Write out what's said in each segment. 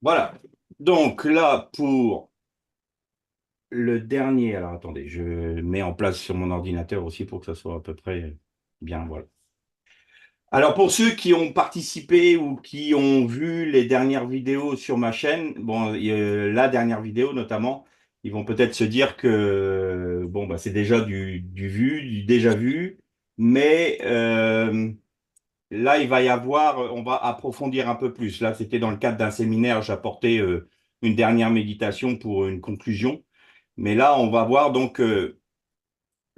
Voilà. Donc là, pour le dernier, alors attendez, je mets en place sur mon ordinateur aussi pour que ça soit à peu près bien. Voilà. Alors pour ceux qui ont participé ou qui ont vu les dernières vidéos sur ma chaîne, bon, la dernière vidéo notamment, ils vont peut-être se dire que bon, bah, c'est déjà du vu, du déjà vu, mais là, il va y avoir, on va approfondir un peu plus. Là, c'était dans le cadre d'un séminaire, j'apportais une dernière méditation pour une conclusion. Mais là, on va voir donc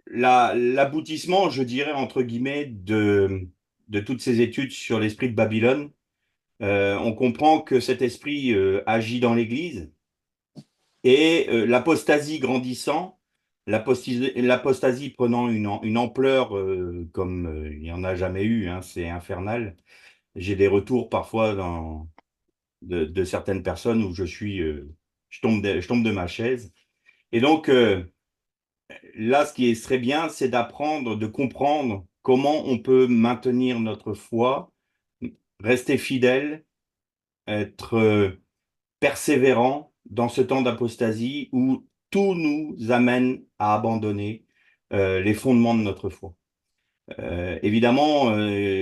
l'aboutissement, je dirais, entre guillemets, de toutes ces études sur l'esprit de Babylone. On comprend que cet esprit agit dans l'Église et l'apostasie grandissant, l'apostasie prenant une ampleur comme il n'y en a jamais eu, hein, c'est infernal. J'ai des retours parfois de certaines personnes où je tombe de ma chaise. Et donc, là, ce qui est très bien, c'est d'apprendre, de comprendre comment on peut maintenir notre foi, rester fidèle, être persévérant dans ce temps d'apostasie où tout nous amène à abandonner les fondements de notre foi. Évidemment, l'ennemi,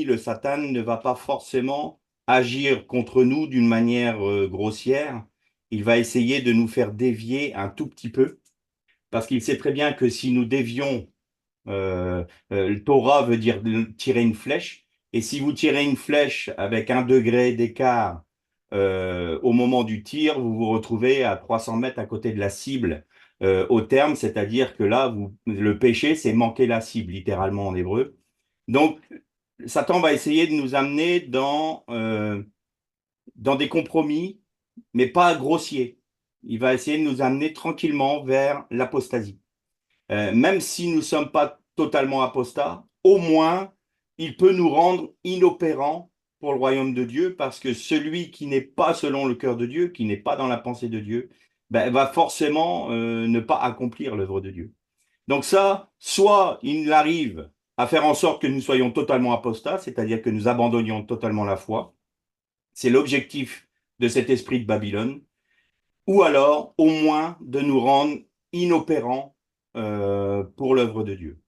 le Satan, ne va pas forcément agir contre nous d'une manière grossière. Il va essayer de nous faire dévier un tout petit peu, parce qu'il sait très bien que si nous dévions, le Torah veut dire tirer une flèche, et si vous tirez une flèche avec 1 degré d'écart au moment du tir, vous vous retrouvez à 300 mètres à côté de la cible au terme, c'est-à-dire que là, le péché, c'est manquer la cible, littéralement en hébreu. Donc, Satan va essayer de nous amener dans des compromis, mais pas grossiers. Il va essayer de nous amener tranquillement vers l'apostasie. Même si nous ne sommes pas totalement apostats, au moins, il peut nous rendre inopérants pour le royaume de Dieu, parce que celui qui n'est pas selon le cœur de Dieu, qui n'est pas dans la pensée de Dieu, ben, va forcément ne pas accomplir l'œuvre de Dieu. Donc ça, soit il arrive à faire en sorte que nous soyons totalement apostats, c'est-à-dire que nous abandonnions totalement la foi, c'est l'objectif de cet esprit de Babylone, ou alors au moins de nous rendre inopérants pour l'œuvre de Dieu.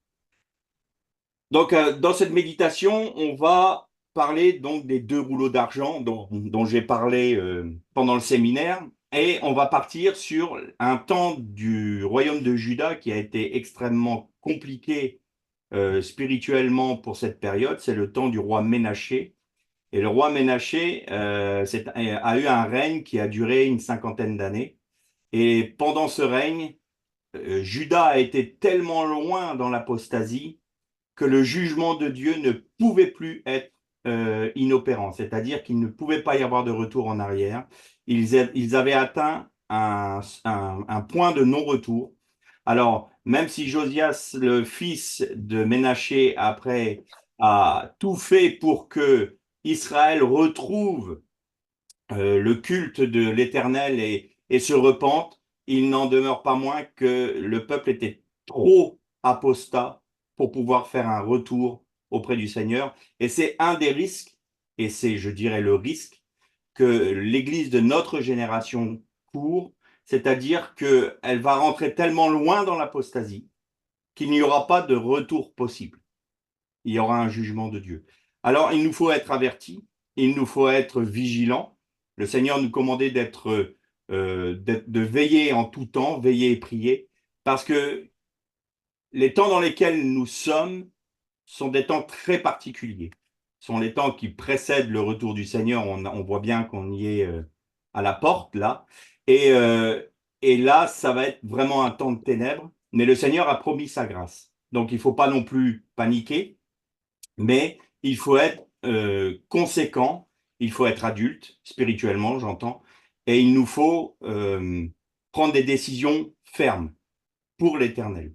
Donc, dans cette méditation, on va parler donc des 2 rouleaux d'argent dont j'ai parlé pendant le séminaire, et on va partir sur un temps du royaume de Juda qui a été extrêmement compliqué spirituellement pour cette période. C'est le temps du roi Ménaché. Et le roi Ménaché a eu un règne qui a duré une cinquantaine d'années. Et pendant ce règne, Juda a été tellement loin dans l'apostasie que le jugement de Dieu ne pouvait plus être inopérant, c'est-à-dire qu'il ne pouvait pas y avoir de retour en arrière. Ils avaient atteint un point de non-retour. Alors, même si Josias, le fils de Ménaché, après, a tout fait pour que Israël retrouve le culte de l'Éternel et se repente, il n'en demeure pas moins que le peuple était trop apostat pour pouvoir faire un retour auprès du Seigneur. Et c'est un des risques, et c'est, je dirais, le risque que l'Église de notre génération court, c'est-à-dire qu'elle va rentrer tellement loin dans l'apostasie qu'il n'y aura pas de retour possible. Il y aura un jugement de Dieu. Alors, il nous faut être avertis, il nous faut être vigilants. Le Seigneur nous commandait de veiller en tout temps, veiller et prier, parce que les temps dans lesquels nous sommes sont des temps très particuliers. Ce sont les temps qui précèdent le retour du Seigneur. On voit bien qu'on y est à la porte, là. Et, euh, et là, ça va être vraiment un temps de ténèbres, mais le Seigneur a promis sa grâce. Donc, il ne faut pas non plus paniquer, mais il faut être conséquent, il faut être adulte, spirituellement, j'entends, et il nous faut prendre des décisions fermes pour l'éternel.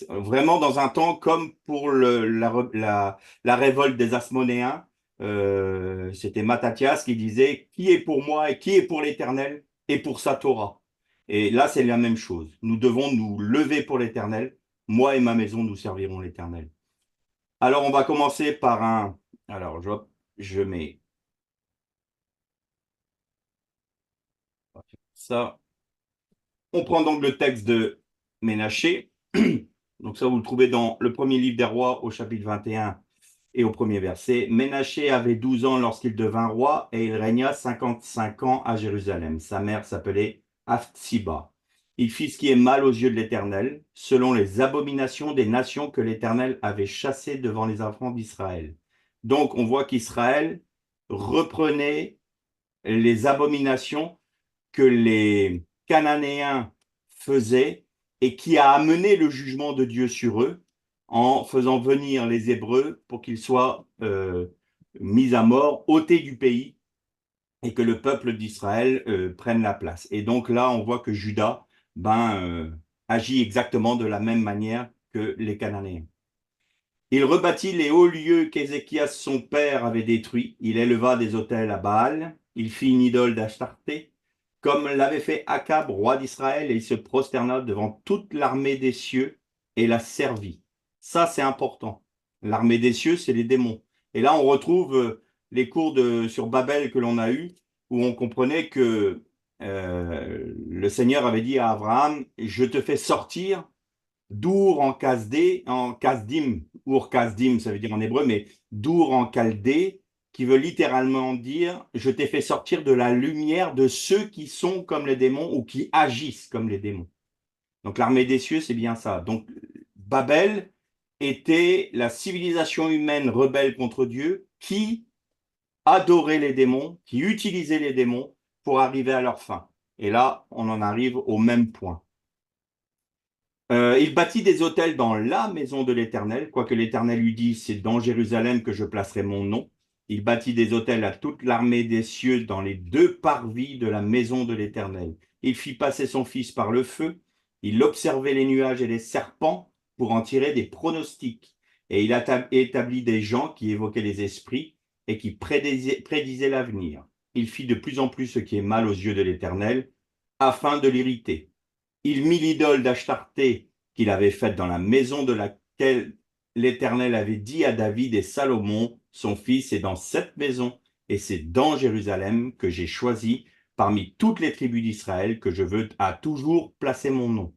Vraiment dans un temps comme pour la révolte des Asmonéens, c'était Mattathias qui disait qui est pour moi et qui est pour l'éternel et pour sa Torah. Et là, c'est la même chose. Nous devons nous lever pour l'éternel. Moi et ma maison, nous servirons l'éternel. Alors, on va commencer par un. Alors, je mets ça. On prend donc le texte de Ménaché. Donc ça, vous le trouvez dans le premier livre des rois au chapitre 21 et au premier verset. Ménaché avait 12 ans lorsqu'il devint roi et il régna 55 ans à Jérusalem. Sa mère s'appelait Aphsiba. Il fit ce qui est mal aux yeux de l'Éternel, selon les abominations des nations que l'Éternel avait chassées devant les enfants d'Israël. Donc on voit qu'Israël reprenait les abominations que les Cananéens faisaient et qui a amené le jugement de Dieu sur eux en faisant venir les Hébreux pour qu'ils soient mis à mort, ôtés du pays et que le peuple d'Israël prenne la place. Et donc là, on voit que Juda agit exactement de la même manière que les Cananéens. Il rebâtit les hauts lieux qu'Ézéchias son père avait détruits. Il éleva des autels à Baal. Il fit une idole d'Astarté, comme l'avait fait Akab, roi d'Israël, et il se prosterna devant toute l'armée des cieux et la servit. Ça, c'est important. L'armée des cieux, c'est les démons. Et là, on retrouve les cours sur Babel que l'on a eus, où on comprenait que le Seigneur avait dit à Abraham, je te fais sortir d'Our en Kasdé, en Kasdim, Our Kasdim, ça veut dire en hébreu, mais d'Our en Chaldée, qui veut littéralement dire je t'ai fait sortir de la lumière de ceux qui sont comme les démons ou qui agissent comme les démons. Donc l'armée des cieux, c'est bien ça. Donc Babel était la civilisation humaine rebelle contre Dieu qui adorait les démons, qui utilisait les démons pour arriver à leur fin. Et là, on en arrive au même point. Il bâtit des autels dans la maison de l'Éternel, quoique l'Éternel lui dise, c'est dans Jérusalem que je placerai mon nom. Il bâtit des autels à toute l'armée des cieux dans les deux parvis de la maison de l'Éternel. Il fit passer son fils par le feu. Il observait les nuages et les serpents pour en tirer des pronostics. Et il établit des gens qui évoquaient les esprits et qui prédisaient l'avenir. Il fit de plus en plus ce qui est mal aux yeux de l'Éternel, afin de l'irriter. Il mit l'idole d'Astarté qu'il avait faite dans la maison de laquelle l'Éternel avait dit à David et Salomon, son fils, est dans cette maison, et c'est dans Jérusalem que j'ai choisi parmi toutes les tribus d'Israël que je veux à toujours placer mon nom.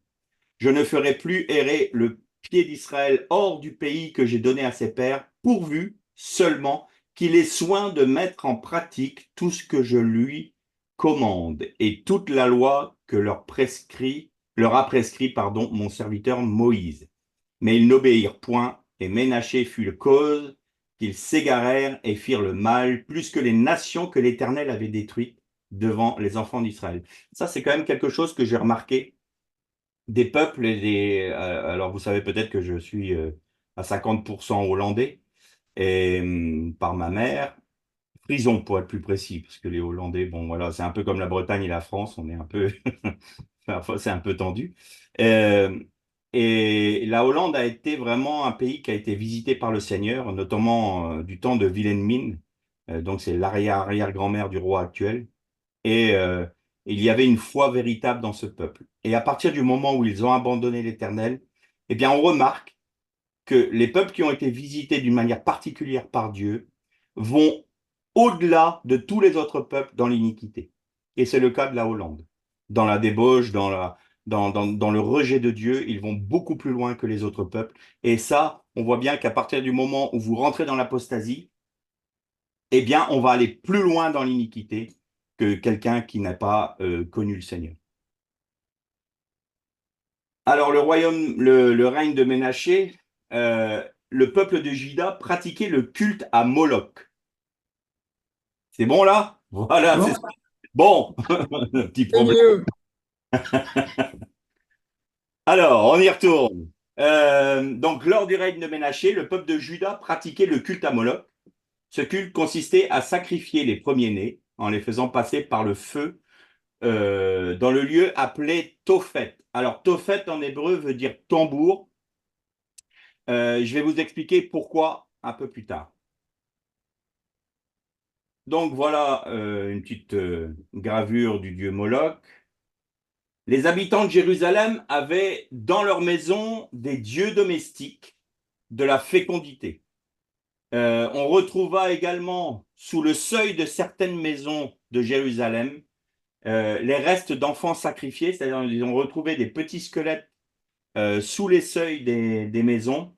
Je ne ferai plus errer le pied d'Israël hors du pays que j'ai donné à ses pères, pourvu seulement qu'il ait soin de mettre en pratique tout ce que je lui commande et toute la loi que leur a prescrit, mon serviteur Moïse. Mais ils n'obéirent point, et Ménaché fut le cause qu'ils s'égarèrent et firent le mal, plus que les nations que l'Éternel avait détruites devant les enfants d'Israël. Ça, c'est quand même quelque chose que j'ai remarqué des peuples alors vous savez peut-être que je suis à 50% hollandais et par ma mère, frison pour être plus précis, parce que les Hollandais, bon voilà, c'est un peu comme la Bretagne et la France, on est un peu, parfois c'est un peu tendu. Euh, et la Hollande a été vraiment un pays qui a été visité par le Seigneur, notamment du temps de Wilhelmine, donc c'est l'arrière-arrière-grand-mère du roi actuel. Et il y avait une foi véritable dans ce peuple. Et à partir du moment où ils ont abandonné l'Éternel, eh bien, on remarque que les peuples qui ont été visités d'une manière particulière par Dieu vont au-delà de tous les autres peuples dans l'iniquité. Et c'est le cas de la Hollande. Dans la débauche, dans le rejet de Dieu, ils vont beaucoup plus loin que les autres peuples. Et ça, on voit bien qu'à partir du moment où vous rentrez dans l'apostasie, eh bien, on va aller plus loin dans l'iniquité que quelqu'un qui n'a pas connu le Seigneur. Alors, le règne de Ménaché, le peuple de Juda pratiquait le culte à Moloch. C'est bon là? Voilà, c'est Bon, ça. Bon, petit c'est problème. mieux. Alors, on y retourne. Donc, lors du règne de Ménaché, le peuple de Juda pratiquait le culte à Moloch. Ce culte consistait à sacrifier les premiers-nés en les faisant passer par le feu dans le lieu appelé Tophet. Alors, Tophet en hébreu veut dire tambour. Je vais vous expliquer pourquoi un peu plus tard. Donc, voilà une petite gravure du dieu Moloch. Les habitants de Jérusalem avaient dans leur maison des dieux domestiques de la fécondité. On retrouva également sous le seuil de certaines maisons de Jérusalem les restes d'enfants sacrifiés, c'est-à-dire ils ont retrouvé des petits squelettes sous les seuils des maisons.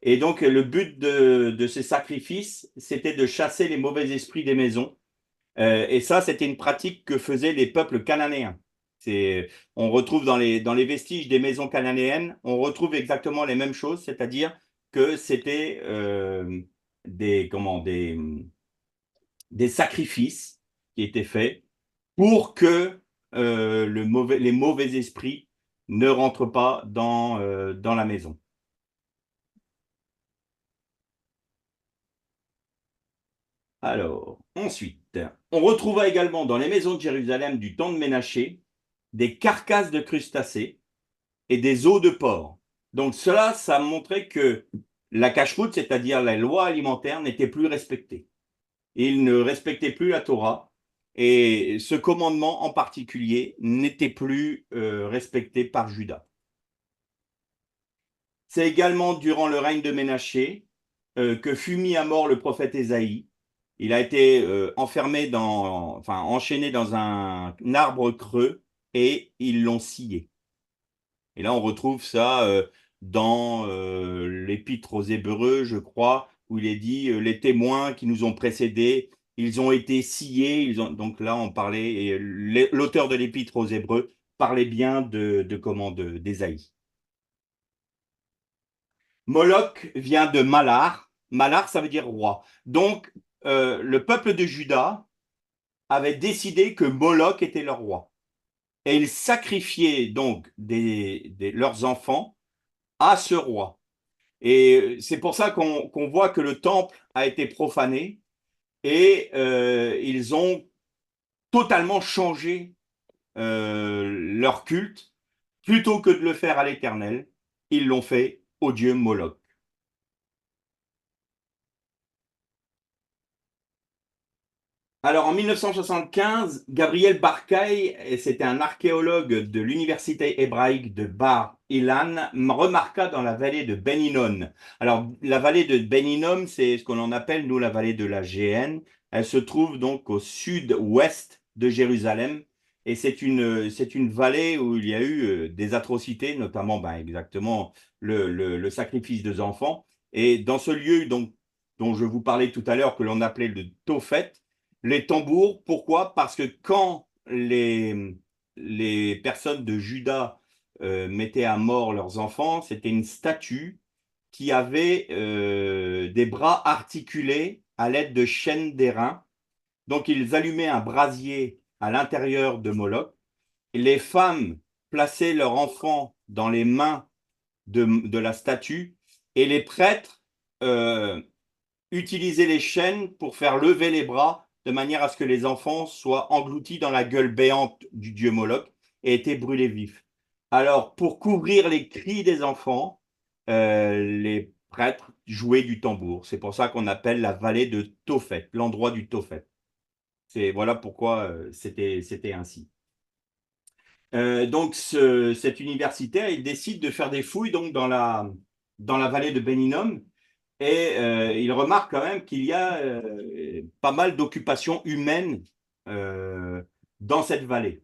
Et donc, le but de ces sacrifices, c'était de chasser les mauvais esprits des maisons. Et ça, c'était une pratique que faisaient les peuples cananéens. On retrouve dans les vestiges des maisons cananéennes, on retrouve exactement les mêmes choses, c'est-à-dire que c'était des sacrifices qui étaient faits pour que les mauvais esprits ne rentrent pas dans la maison. Alors, ensuite, on retrouva également dans les maisons de Jérusalem du temps de Ménaché des carcasses de crustacés et des os de porc. Donc cela, ça montrait que la cacheroute, c'est-à-dire la loi alimentaire, n'était plus respectée. Ils ne respectaient plus la Torah et ce commandement en particulier n'était plus respecté par Judas. C'est également durant le règne de Ménaché que fut mis à mort le prophète Ésaïe. Il a été enchaîné dans un arbre creux et ils l'ont scié. Et là, on retrouve ça dans l'Épître aux Hébreux, je crois, où il est dit les témoins qui nous ont précédés, ils ont été sciés. Donc là, on parlait, et l'auteur de l'Épître aux Hébreux parlait bien d'Ésaïe. Moloch vient de Malar. Malar, ça veut dire roi. Donc, le peuple de Juda avait décidé que Moloch était leur roi. Et ils sacrifiaient donc leurs enfants à ce roi. Et c'est pour ça qu'on voit que le temple a été profané et ils ont totalement changé leur culte. Plutôt que de le faire à l'Éternel, ils l'ont fait au dieu Moloch. Alors, en 1975, Gabriel Barkay, c'était un archéologue de l'université hébraïque de Bar Ilan, remarqua dans la vallée de Ben Hinnom. Alors, la vallée de Ben Hinnom, c'est ce qu'on en appelle, nous, la vallée de la Géhenne. Elle se trouve donc au sud-ouest de Jérusalem. Et c'est une vallée où il y a eu des atrocités, notamment ben, exactement le sacrifice des enfants. Et dans ce lieu donc, dont je vous parlais tout à l'heure, que l'on appelait le Tophet, les tambours, pourquoi? Parce que quand les personnes de Juda mettaient à mort leurs enfants, c'était une statue qui avait des bras articulés à l'aide de chaînes d'airain. Donc ils allumaient un brasier à l'intérieur de Moloch. Les femmes plaçaient leur enfant dans les mains de la statue et les prêtres euh, utiliser les chaînes pour faire lever les bras de manière à ce que les enfants soient engloutis dans la gueule béante du dieu Moloch et étaient brûlés vifs. Alors, pour couvrir les cris des enfants, les prêtres jouaient du tambour. C'est pour ça qu'on appelle la vallée de Tophet, l'endroit du Tophet. Voilà pourquoi c'était ainsi. Donc, cet universitaire, il décide de faire des fouilles donc, dans la vallée de Ben Hinnom. Et il remarque quand même qu'il y a pas mal d'occupations humaines euh, dans cette vallée.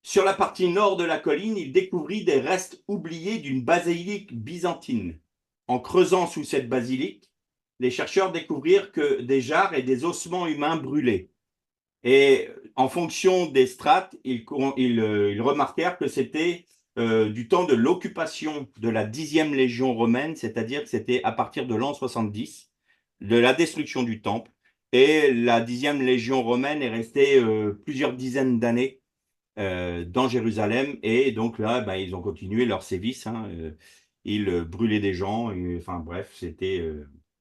Sur la partie nord de la colline, il découvrit des restes oubliés d'une basilique byzantine. En creusant sous cette basilique, les chercheurs découvrirent que des jarres et des ossements humains brûlaient. Et en fonction des strates, ils remarquèrent que c'était du temps de l'occupation de la 10e légion romaine, c'est-à-dire que c'était à partir de l'an 70, de la destruction du temple. Et la 10e légion romaine est restée plusieurs dizaines d'années dans Jérusalem. Et donc là, ben, ils ont continué leur sévice. Hein, ils brûlaient des gens. Enfin bref, c'était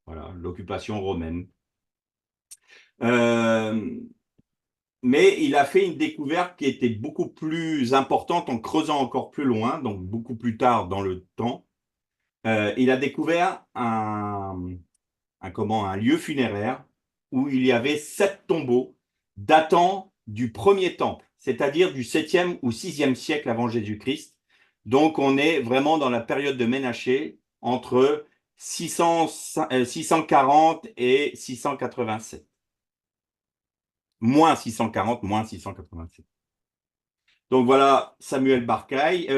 voilà, l'occupation romaine. Euh, mais il a fait une découverte qui était beaucoup plus importante en creusant encore plus loin, donc beaucoup plus tard dans le temps. Il a découvert un lieu funéraire où il y avait 7 tombeaux datant du premier temple, c'est-à-dire du 7e ou 6e siècle avant Jésus-Christ. Donc on est vraiment dans la période de Ménaché entre 640 et 687. Moins 640, moins 687. Donc voilà Samuel Barcaille,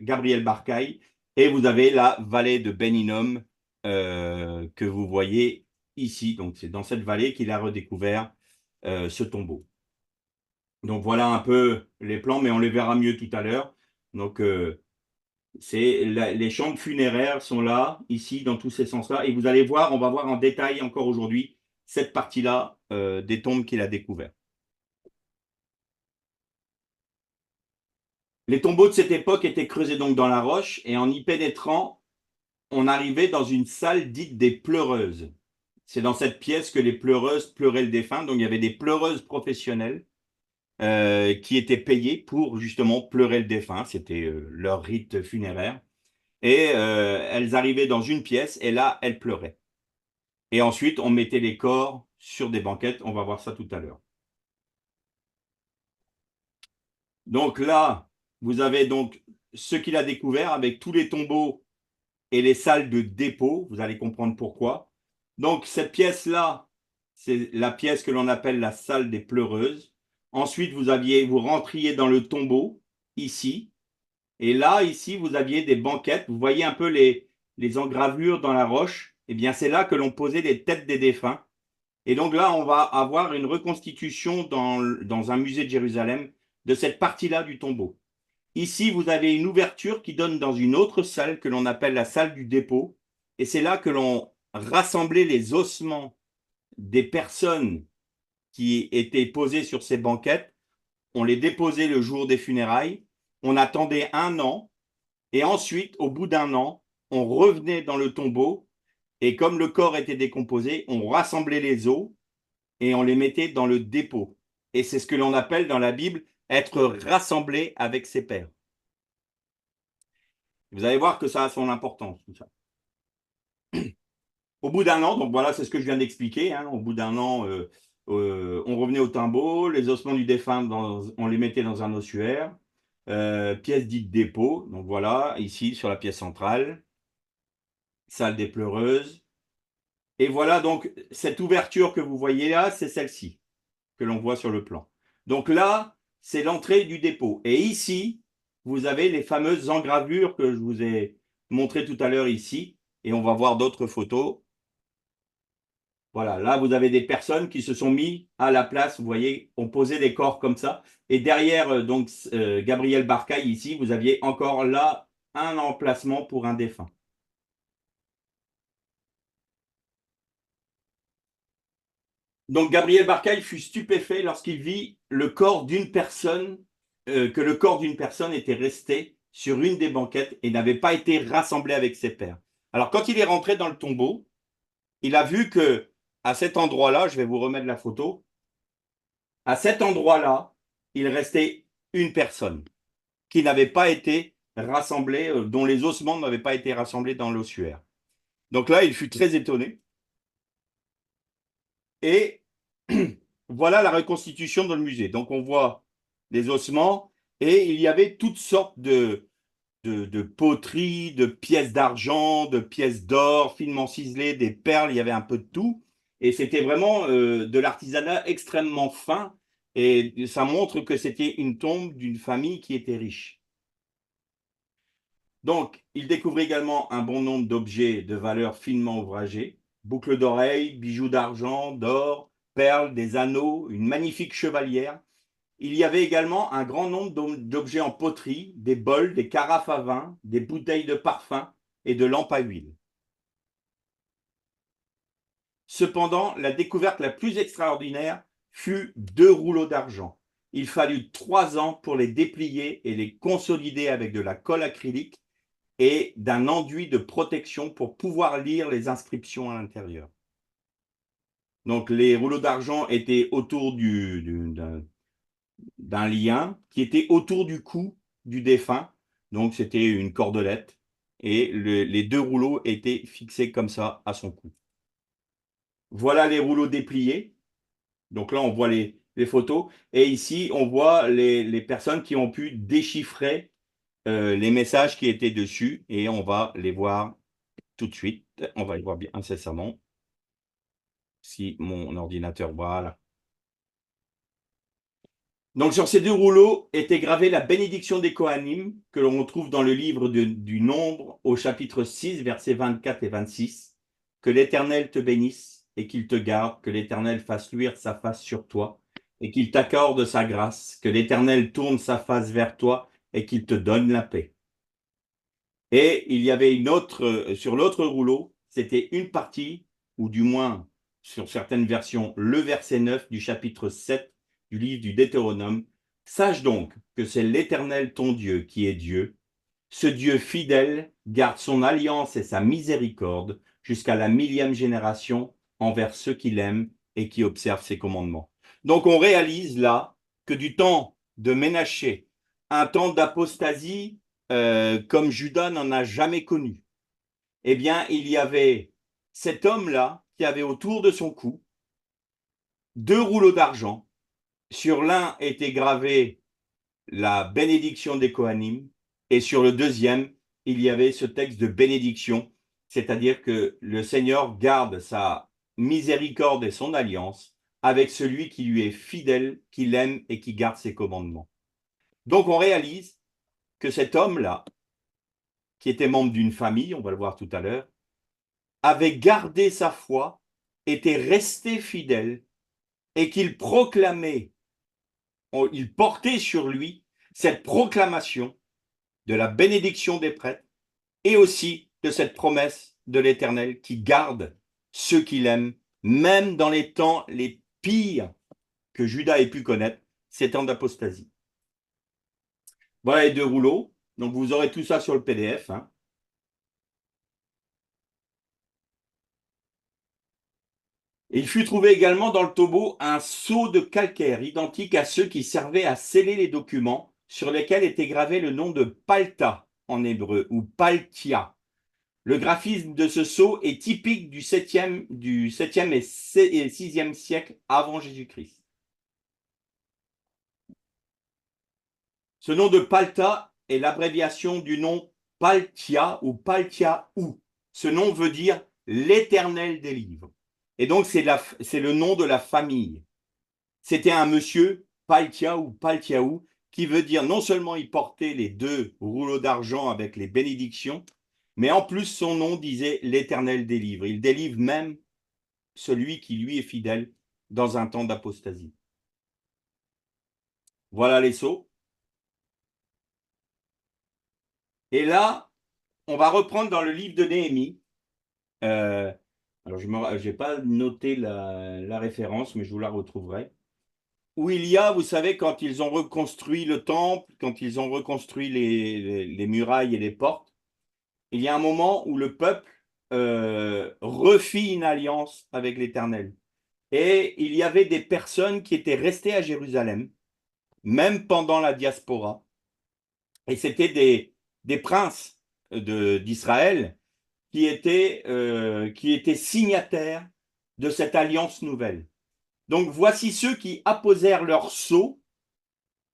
Gabriel Barcaille, et vous avez la vallée de Ben Hinnom que vous voyez ici. Donc c'est dans cette vallée qu'il a redécouvert ce tombeau. Donc voilà un peu les plans, mais on les verra mieux tout à l'heure. Donc les chambres funéraires sont là, ici, dans tous ces sens-là. Et vous allez voir, on va voir en détail encore aujourd'hui cette partie-là des tombes qu'il a découvertes. Les tombeaux de cette époque étaient creusés donc dans la roche et en y pénétrant, on arrivait dans une salle dite des pleureuses. C'est dans cette pièce que les pleureuses pleuraient le défunt. Donc il y avait des pleureuses professionnelles qui étaient payées pour justement pleurer le défunt. C'était leur rite funéraire. Et elles arrivaient dans une pièce et là, elles pleuraient. Et ensuite, on mettait les corps sur des banquettes. On va voir ça tout à l'heure. Donc là, vous avez donc ce qu'il a découvert avec tous les tombeaux et les salles de dépôt. Vous allez comprendre pourquoi. Donc cette pièce-là, c'est la pièce que l'on appelle la salle des pleureuses. Ensuite, vous rentriez dans le tombeau, ici. Et là, ici, vous aviez des banquettes. Vous voyez un peu les engravures dans la roche. Eh bien, c'est là que l'on posait les têtes des défunts. Et donc là, on va avoir une reconstitution dans un musée de Jérusalem de cette partie-là du tombeau. Ici, vous avez une ouverture qui donne dans une autre salle que l'on appelle la salle du dépôt. Et c'est là que l'on rassemblait les ossements des personnes qui étaient posées sur ces banquettes. On les déposait le jour des funérailles. On attendait un an. Et ensuite, au bout d'un an, on revenait dans le tombeau. Et comme le corps était décomposé, on rassemblait les os et on les mettait dans le dépôt. Et c'est ce que l'on appelle dans la Bible être rassemblé avec ses pères. Vous allez voir que ça a son importance, tout ça. Au bout d'un an, donc voilà, c'est ce que je viens d'expliquer. Hein, au bout d'un an, on revenait au tombeau, les ossements du défunt, on les mettait dans un ossuaire, pièce dite dépôt. Donc voilà, ici sur la pièce centrale, salle des pleureuses. Et voilà donc cette ouverture que vous voyez là, c'est celle-ci que l'on voit sur le plan. Donc là, c'est l'entrée du dépôt. Et ici, vous avez les fameuses engravures que je vous ai montrées tout à l'heure ici. Et on va voir d'autres photos. Voilà, là, vous avez des personnes qui se sont mis à la place. Vous voyez, on posait des corps comme ça. Et derrière, Gabriel Barcaille, ici, vous aviez encore là un emplacement pour un défunt. Donc Gabriel Barcaille fut stupéfait lorsqu'il vit le corps d'une personne, que le corps d'une personne était resté sur une des banquettes et n'avait pas été rassemblé avec ses pairs. Alors quand il est rentré dans le tombeau, il a vu que à cet endroit-là, je vais vous remettre la photo, à cet endroit-là, il restait une personne qui n'avait pas été rassemblée, dont les ossements n'avaient pas été rassemblés dans l'ossuaire. Donc là, il fut très étonné. Et voilà la reconstitution dans le musée. Donc on voit les ossements et il y avait toutes sortes de poteries, de pièces d'argent, de pièces d'or finement ciselées, des perles, il y avait un peu de tout. Et c'était vraiment de l'artisanat extrêmement fin. Et ça montre que c'était une tombe d'une famille qui était riche. Donc, il découvre également un bon nombre d'objets de valeur finement ouvragés, boucles d'oreilles, bijoux d'argent, d'or, perles, des anneaux, une magnifique chevalière. Il y avait également un grand nombre d'objets en poterie, des bols, des carafes à vin, des bouteilles de parfum et de lampes à huile. Cependant, la découverte la plus extraordinaire fut 2 rouleaux d'argent. Il fallut 3 ans pour les déplier et les consolider avec de la colle acrylique et d'un enduit de protection pour pouvoir lire les inscriptions à l'intérieur. Donc les rouleaux d'argent étaient autour d'un lien qui était autour du cou du défunt. Donc c'était une cordelette et les 2 rouleaux étaient fixés comme ça à son cou. Voilà les rouleaux dépliés. Donc là, on voit les photos. Et ici, on voit les personnes qui ont pu déchiffrer les messages qui étaient dessus. Et on va les voir tout de suite. On va les voir bien incessamment. Si mon ordinateur, voilà. Donc sur ces deux rouleaux était gravée la bénédiction des Kohanim, que l'on retrouve dans le livre du Nombre au chapitre 6, versets 24 et 26. Que l'Éternel te bénisse et qu'il te garde, que l'Éternel fasse luire sa face sur toi et qu'il t'accorde sa grâce, que l'Éternel tourne sa face vers toi et qu'il te donne la paix. Et il y avait une autre, sur l'autre rouleau, c'était une partie, ou du moins sur certaines versions, le verset 9 du chapitre 7 du livre du Deutéronome. Sache donc que c'est l'Éternel ton Dieu qui est Dieu. Ce Dieu fidèle garde son alliance et sa miséricorde jusqu'à la 1000e génération envers ceux qui l'aiment et qui observent ses commandements. Donc on réalise là que du temps de Ménaché, un temps d'apostasie comme Judas n'en a jamais connu, eh bien il y avait cet homme-là qui avait autour de son cou deux rouleaux d'argent. Sur l'un était gravé la bénédiction des Kohanim, et sur le deuxième, il y avait ce texte de bénédiction, c'est-à-dire que le Seigneur garde sa miséricorde et son alliance avec celui qui lui est fidèle, qui l'aime et qui garde ses commandements. Donc on réalise que cet homme-là, qui était membre d'une famille, on va le voir tout à l'heure, avait gardé sa foi, était resté fidèle et qu'il proclamait, il portait sur lui cette proclamation de la bénédiction des prêtres et aussi de cette promesse de l'Éternel qui garde ceux qu'il aime, même dans les temps les pires que Judas ait pu connaître, ces temps d'apostasie. Voilà les deux rouleaux. Donc vous aurez tout ça sur le PDF. Hein. Il fut trouvé également dans le tombeau un sceau de calcaire identique à ceux qui servaient à sceller les documents sur lesquels était gravé le nom de Palta en hébreu ou Paltia. Le graphisme de ce sceau est typique du 7e et 6e siècle avant Jésus-Christ. Ce nom de Palta est l'abréviation du nom Paltia ou Paltiaou. Ce nom veut dire l'Éternel des livres. Et donc c'est le nom de la famille. C'était un monsieur, Paltia ou Paltiaou, qui veut dire non seulement il portait les deux rouleaux d'argent avec les bénédictions, mais en plus son nom disait l'Éternel délivre. Il délivre même celui qui lui est fidèle dans un temps d'apostasie. Voilà les sceaux. Et là, on va reprendre dans le livre de Néhémie. Alors, je n'ai pas noté la référence, mais je vous la retrouverai. Où il y a, vous savez, quand ils ont reconstruit le temple, quand ils ont reconstruit les murailles et les portes, il y a un moment où le peuple refit une alliance avec l'Éternel. Et il y avait des personnes qui étaient restées à Jérusalem, même pendant la diaspora. Et c'était des princes d'Israël qui étaient signataires de cette alliance nouvelle. Donc voici ceux qui apposèrent leur sceau,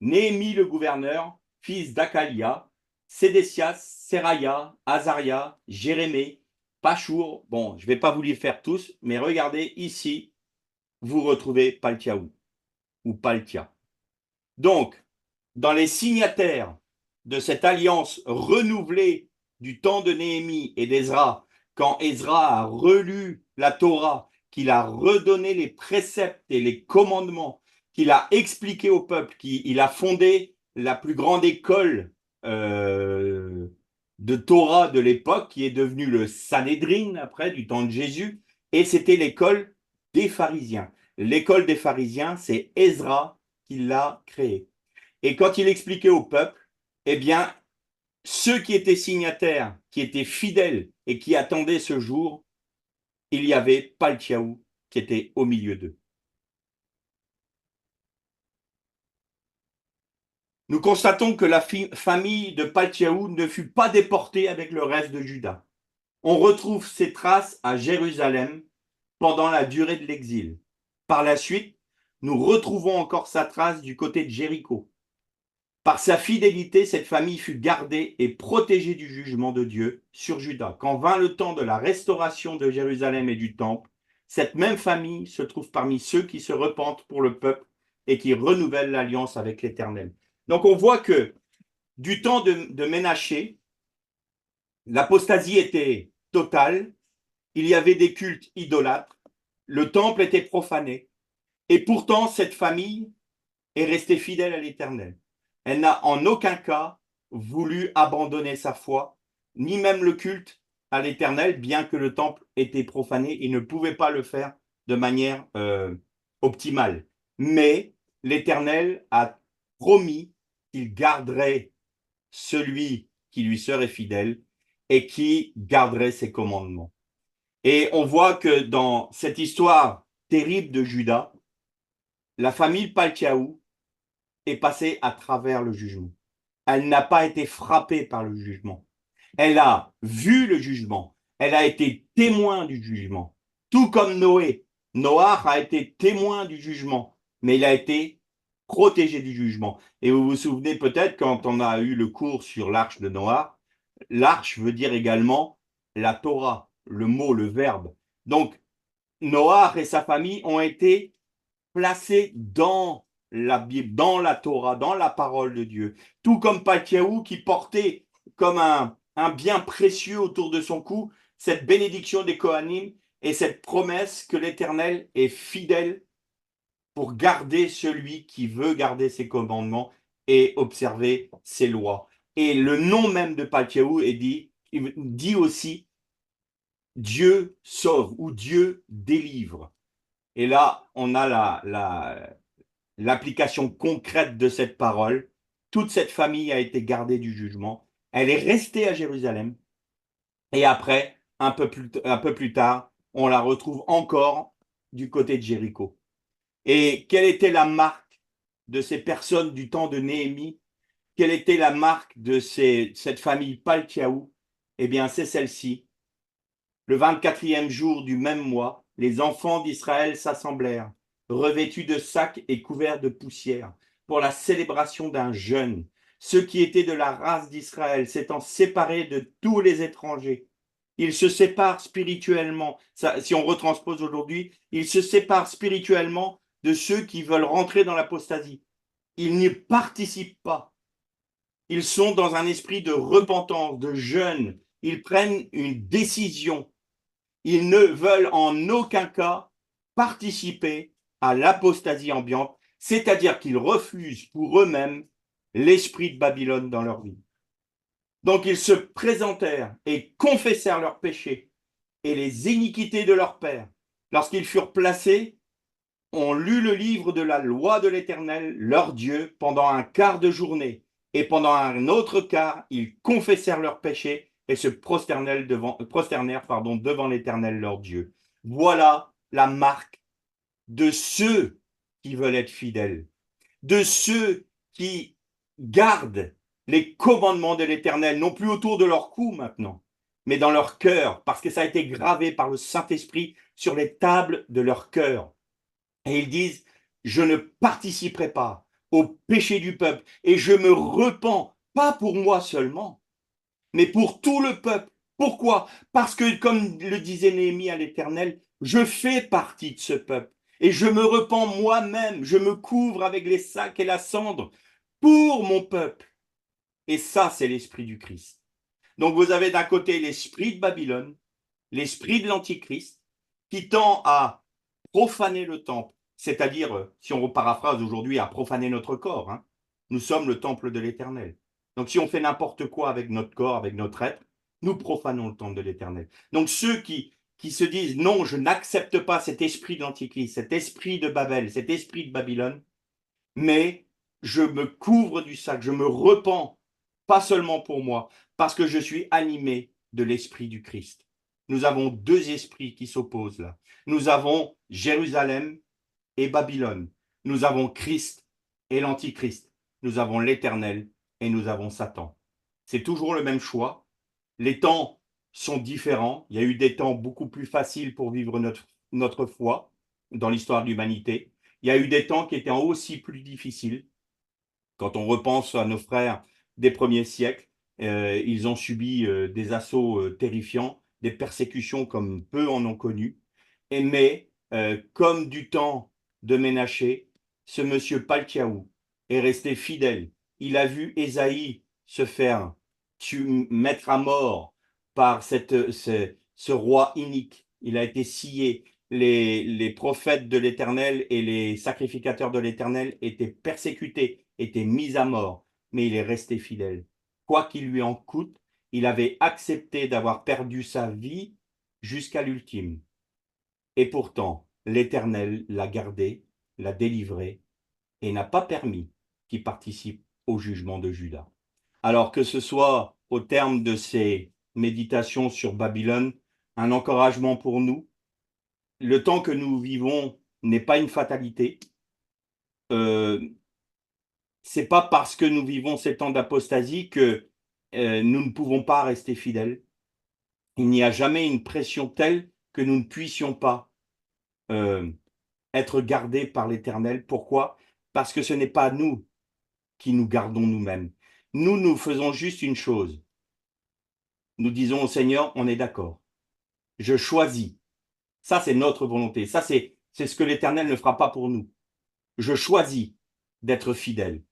Néhémie le gouverneur, fils d'Akalia, Sédécias, Seraya, Azaria, Jérémie, Pachour. Bon, je ne vais pas vous les faire tous, mais regardez ici, vous retrouvez Paltiaou ou Paltia. Donc, dans les signataires de cette alliance renouvelée du temps de Néhémie et d'Ezra, quand Ezra a relu la Torah, qu'il a redonné les préceptes et les commandements, qu'il a expliqué au peuple, qu'il a fondé la plus grande école de Torah de l'époque, qui est devenue le Sanhédrin après, du temps de Jésus, et c'était l'école des pharisiens. L'école des pharisiens, c'est Ezra qui l'a créée. Et quand il expliquait au peuple, eh bien, ceux qui étaient signataires, qui étaient fidèles et qui attendaient ce jour, il y avait Paltiaou qui était au milieu d'eux. Nous constatons que la famille de Paltiaou ne fut pas déportée avec le reste de Juda. On retrouve ses traces à Jérusalem pendant la durée de l'exil. Par la suite, nous retrouvons encore sa trace du côté de Jéricho. Par sa fidélité, cette famille fut gardée et protégée du jugement de Dieu sur Juda. Quand vint le temps de la restauration de Jérusalem et du temple, cette même famille se trouve parmi ceux qui se repentent pour le peuple et qui renouvelle l'alliance avec l'Éternel. Donc on voit que du temps de Ménaché, l'apostasie était totale, il y avait des cultes idolâtres, le temple était profané, et pourtant cette famille est restée fidèle à l'Éternel. Elle n'a en aucun cas voulu abandonner sa foi, ni même le culte à l'Éternel, bien que le temple était profané, il ne pouvait pas le faire de manière optimale. Mais l'Éternel a promis qu'il garderait celui qui lui serait fidèle et qui garderait ses commandements. Et on voit que dans cette histoire terrible de Judas, la famille Paltiaou est passée à travers le jugement. Elle n'a pas été frappée par le jugement. Elle a vu le jugement. Elle a été témoin du jugement. Tout comme Noé. Noach a été témoin du jugement, mais il a été protégé du jugement. Et vous vous souvenez peut-être quand on a eu le cours sur l'arche de Noach, l'arche veut dire également la Torah, le mot, le verbe. Donc, Noach et sa famille ont été placés dans la Bible, dans la Torah, dans la parole de Dieu. Tout comme Paltiaou qui portait comme un bien précieux autour de son cou cette bénédiction des Kohanim et cette promesse que l'Éternel est fidèle pour garder celui qui veut garder ses commandements et observer ses lois. Et le nom même de Paltiaou est dit aussi Dieu sauve ou Dieu délivre. Et là, on a l'application concrète de cette parole. Toute cette famille a été gardée du jugement. Elle est restée à Jérusalem. Et après, un peu plus tard, on la retrouve encore du côté de Jéricho. Et quelle était la marque de ces personnes du temps de Néhémie? Quelle était la marque de cette famille Paltiaou? Eh bien, c'est celle-ci. Le 24e jour du même mois, les enfants d'Israël s'assemblèrent, revêtus de sacs et couverts de poussière, pour la célébration d'un jeûne. Ceux qui étaient de la race d'Israël s'étant séparés de tous les étrangers. Ils se séparent spirituellement. Ça, si on retranspose aujourd'hui, ils se séparent spirituellement de ceux qui veulent rentrer dans l'apostasie. Ils n'y participent pas. Ils sont dans un esprit de repentance, de jeûne. Ils prennent une décision. Ils ne veulent en aucun cas participer à l'apostasie ambiante, c'est-à-dire qu'ils refusent pour eux-mêmes l'esprit de Babylone dans leur vie. Donc ils se présentèrent et confessèrent leurs péchés et les iniquités de leurs pères. Lorsqu'ils furent placés, on lut le livre de la loi de l'Éternel, leur Dieu, pendant un quart de journée, et pendant un autre quart, ils confessèrent leurs péchés et se prosternèrent devant l'Éternel, leur Dieu. Voilà la marque de ceux qui veulent être fidèles, de ceux qui gardent les commandements de l'Éternel, non plus autour de leur cou maintenant, mais dans leur cœur, parce que ça a été gravé par le Saint-Esprit sur les tables de leur cœur. Et ils disent, je ne participerai pas au péché du peuple et je me repens, pas pour moi seulement, mais pour tout le peuple. Pourquoi? Parce que, comme le disait Néhémie à l'Éternel, je fais partie de ce peuple et je me repens moi-même, je me couvre avec les sacs et la cendre pour mon peuple. Et ça, c'est l'esprit du Christ. Donc vous avez d'un côté l'esprit de Babylone, l'esprit de l'Antichrist, qui tend à profaner le temple, c'est-à-dire, si on paraphrase aujourd'hui, à profaner notre corps. Hein. Nous sommes le temple de l'Éternel. Donc si on fait n'importe quoi avec notre corps, avec notre être, nous profanons le temple de l'Éternel. Donc ceux qui se disent, non, je n'accepte pas cet esprit de l'Antichrist, cet esprit de Babel, cet esprit de Babylone, mais je me couvre du sac, je me repens, pas seulement pour moi, parce que je suis animé de l'esprit du Christ. Nous avons deux esprits qui s'opposent là. Nous avons Jérusalem et Babylone. Nous avons Christ et l'Antichrist. Nous avons l'Éternel et nous avons Satan. C'est toujours le même choix. Les temps sont différents. Il y a eu des temps beaucoup plus faciles pour vivre notre foi dans l'histoire de l'humanité. Il y a eu des temps qui étaient aussi plus difficiles. Quand on repense à nos frères des premiers siècles, ils ont subi des assauts terrifiants, des persécutions comme peu en ont connu. Mais comme du temps de Ménaché, ce monsieur Paltiaou est resté fidèle. Il a vu Ésaïe se faire mettre à mort par ce roi inique. Il a été scié. Les prophètes de l'Éternel et les sacrificateurs de l'Éternel étaient persécutés, étaient mis à mort, mais il est resté fidèle. Quoi qu'il lui en coûte, il avait accepté d'avoir perdu sa vie jusqu'à l'ultime. Et pourtant, l'Éternel l'a gardé, l'a délivré et n'a pas permis qu'il participe au jugement de Juda. Alors que ce soit au terme de ces méditations sur Babylone, un encouragement pour nous, le temps que nous vivons n'est pas une fatalité. C'est pas parce que nous vivons ces temps d'apostasie que nous ne pouvons pas rester fidèles. Il n'y a jamais une pression telle que nous ne puissions pas euh, être gardés par l'Éternel. Pourquoi? Parce que ce n'est pas nous qui nous gardons nous-mêmes. Nous faisons juste une chose. Nous disons au Seigneur, on est d'accord. Je choisis. Ça, c'est notre volonté. Ça, c'est ce que l'Éternel ne fera pas pour nous. Je choisis d'être fidèle.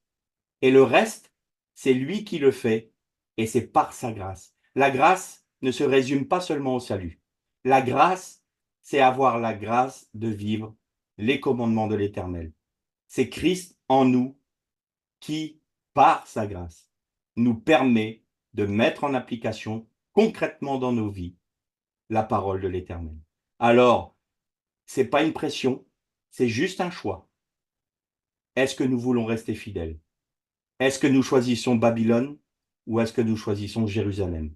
Et le reste, c'est lui qui le fait et c'est par sa grâce. La grâce ne se résume pas seulement au salut. La grâce, c'est avoir la grâce de vivre les commandements de l'Éternel. C'est Christ en nous qui, par sa grâce, nous permet de mettre en application concrètement dans nos vies la parole de l'Éternel. Alors, ce n'est pas une pression, c'est juste un choix. Est-ce que nous voulons rester fidèles? Est-ce que nous choisissons Babylone ou est-ce que nous choisissons Jérusalem?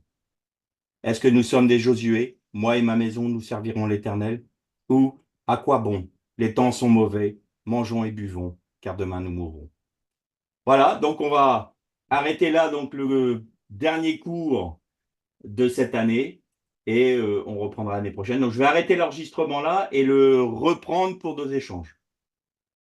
Est-ce que nous sommes des Josué? Moi et ma maison, nous servirons l'Éternel? Ou à quoi bon? Les temps sont mauvais, mangeons et buvons, car demain nous mourrons. Voilà, donc on va arrêter là donc le dernier cours de cette année et on reprendra l'année prochaine. Donc je vais arrêter l'enregistrement là et le reprendre pour nos échanges.